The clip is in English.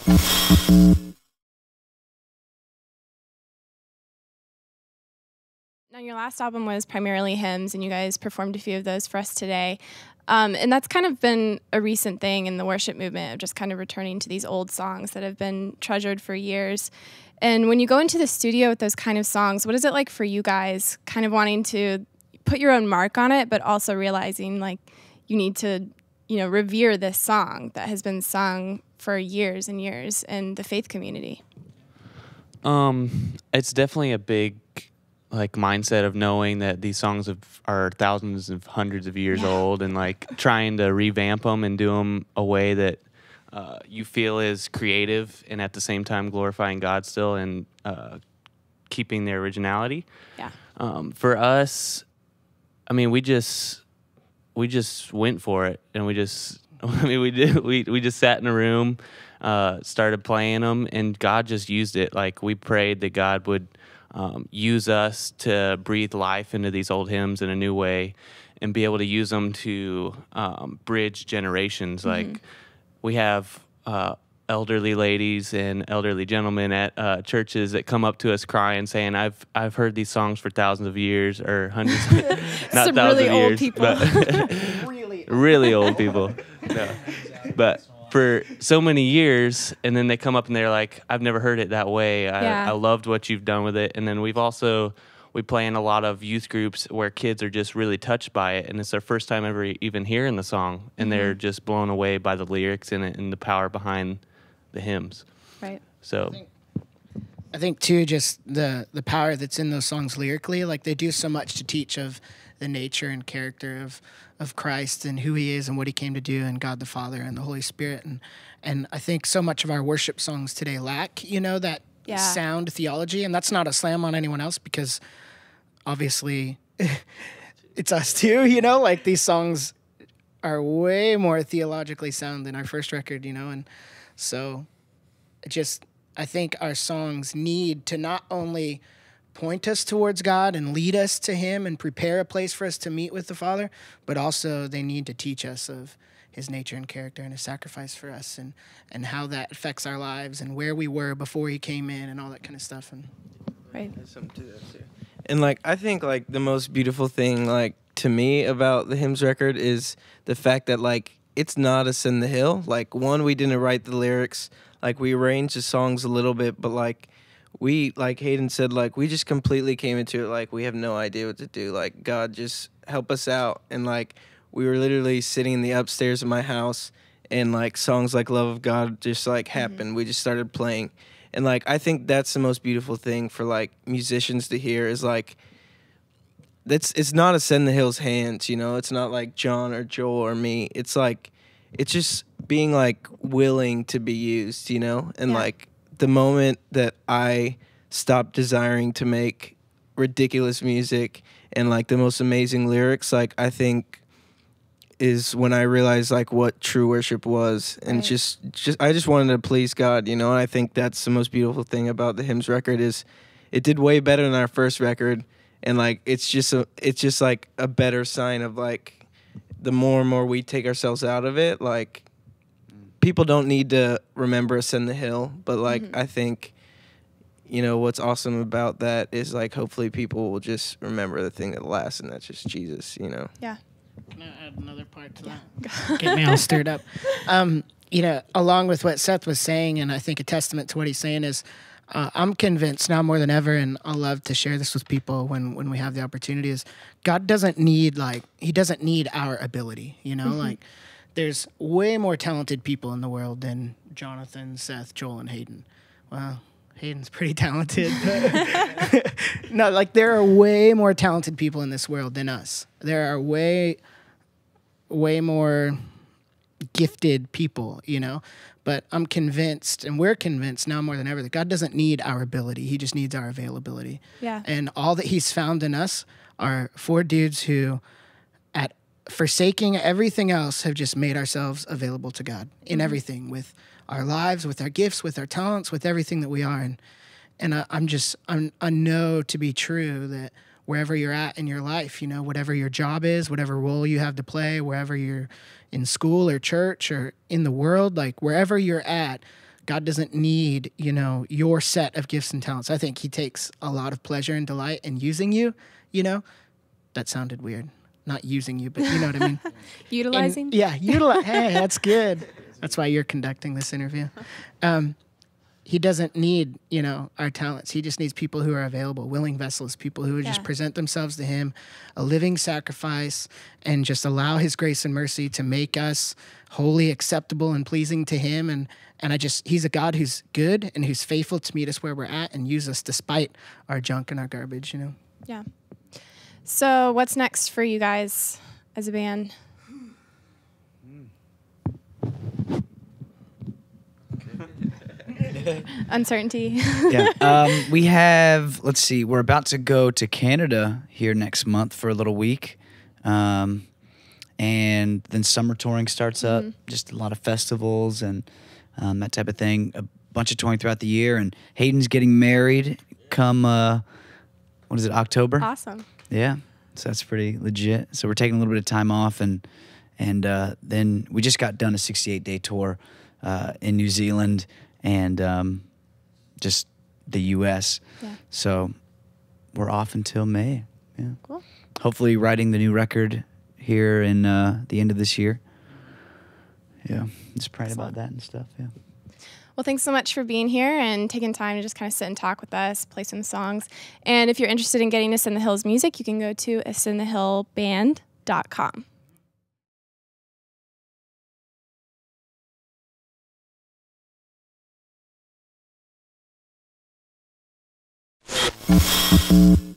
Now, your last album was primarily hymns, and you guys performed a few of those for us today. And that's kind of been a recent thing in the worship movement of just kind of returning to these old songs that have been treasured for years. And when you go into the studio with those kind of songs, what is it like for you guys kind of wanting to put your own mark on it, but also realizing like you need to, revere this song that has been sung for years and years in the faith community? It's definitely a big mindset of knowing that these songs are thousands of hundreds of years old, and trying to revamp them and do them a way that you feel is creative and at the same time glorifying God still, and keeping their originality. Yeah. For us, I mean, we just went for it, and we just sat in a room, started playing them, and God just used it. We prayed that God would use us to breathe life into these old hymns in a new way, and be able to use them to bridge generations. Mm-hmm. We have elderly ladies and elderly gentlemen at churches that come up to us crying, saying, "I've heard these songs for thousands of years," or hundreds, not Some thousands really of old years, people. but really old people. No. But for so many years, and then they come up and they're like, "I've never heard it that way. I loved what you've done with it." And then we play in a lot of youth groups where kids are just really touched by it, and it's their first time ever even hearing the song, and they're just blown away by the lyrics in it and the power behind the hymns. Right. So I think too, just the power that's in those songs lyrically, they do so much to teach of the nature and character of Christ and who he is and what he came to do, and God the Father and the Holy Spirit. And I think so much of our worship songs today lack, that sound theology. And that's not a slam on anyone else, because obviously it's us too, these songs are way more theologically sound than our first record, and so I think our songs need to not only point us towards God and lead us to him and prepare a place for us to meet with the Father, but also they need to teach us of his nature and character and his sacrifice for us, and how that affects our lives and where we were before he came in and all that kind of stuff. And right. There's something to that too. And I think the most beautiful thing to me about the hymns record is the fact that it's not us in the hill. One, we didn't write the lyrics. We arranged the songs a little bit, but we, Hayden said, we just completely came into it we have no idea what to do. God, just help us out. And we were literally sitting in the upstairs of my house, and songs like Love of God just happened. We just started playing. And I think that's the most beautiful thing for musicians to hear is it's not a Send the Hills hands, it's not John or Joel or me. It's it's just being willing to be used, and the moment that I stopped desiring to make ridiculous music and the most amazing lyrics, I think is when I realized what true worship was. And right. I just wanted to please God, and I think that's the most beautiful thing about the hymns record is it did way better than our first record, and it's just a better sign of the more and more we take ourselves out of it, people don't need to remember us in the hill, but I think what's awesome about that is hopefully people will just remember the thing that lasts, and that's just Jesus. Yeah. Can I add another part to that? Get me all stirred up. Along with what Seth was saying, and I think a testament to what he's saying is, I'm convinced now more than ever, and I love to share this with people when we have the opportunity, is God doesn't need he doesn't need our ability. There's way more talented people in the world than Jonathan, Seth, Joel, and Hayden. Well, Hayden's pretty talented. But no, there are way more talented people in this world than us. There are way more gifted people, But I'm convinced, and we're convinced now more than ever, that God doesn't need our ability. He just needs our availability. Yeah. And all that he's found in us are 4 dudes who, at forsaking everything else, have just made ourselves available to God in everything, with our lives, with our gifts, with our talents, with everything that we are. And I know to be true that wherever you're at in your life, whatever your job is, whatever role you have to play, wherever you're in school or church or in the world, wherever you're at, God doesn't need, your set of gifts and talents. I think he takes a lot of pleasure and delight in using you, That sounded weird. Not using you, but you know what I mean? Utilizing? Utilize. Hey, that's good. That's why you're conducting this interview. He doesn't need, our talents. He just needs people who are available, willing vessels, people who would just present themselves to him, a living sacrifice, and just allow his grace and mercy to make us holy, acceptable, and pleasing to him. And he's a God who's good and who's faithful to meet us where we're at and use us despite our junk and our garbage, Yeah. So what's next for you guys as a band? Uncertainty. Yeah. We have, let's see, we're about to go to Canada here next month for a little week. And then summer touring starts up, just a lot of festivals and that type of thing. A bunch of touring throughout the year. And Hayden's getting married come, October? Awesome. Yeah. So that's pretty legit. So we're taking a little bit of time off. And then we just got done a 68-day tour in New Zealand and just the U.S. Yeah. So we're off until May. Yeah. Cool. Hopefully writing the new record here in the end of this year. Yeah. Just praying about that and stuff. Yeah. Well, thanks so much for being here and taking time to just kind of sit and talk with us, play some songs. And if you're interested in getting Ascend the Hills music, you can go to ascendthehillband.com. Thank you.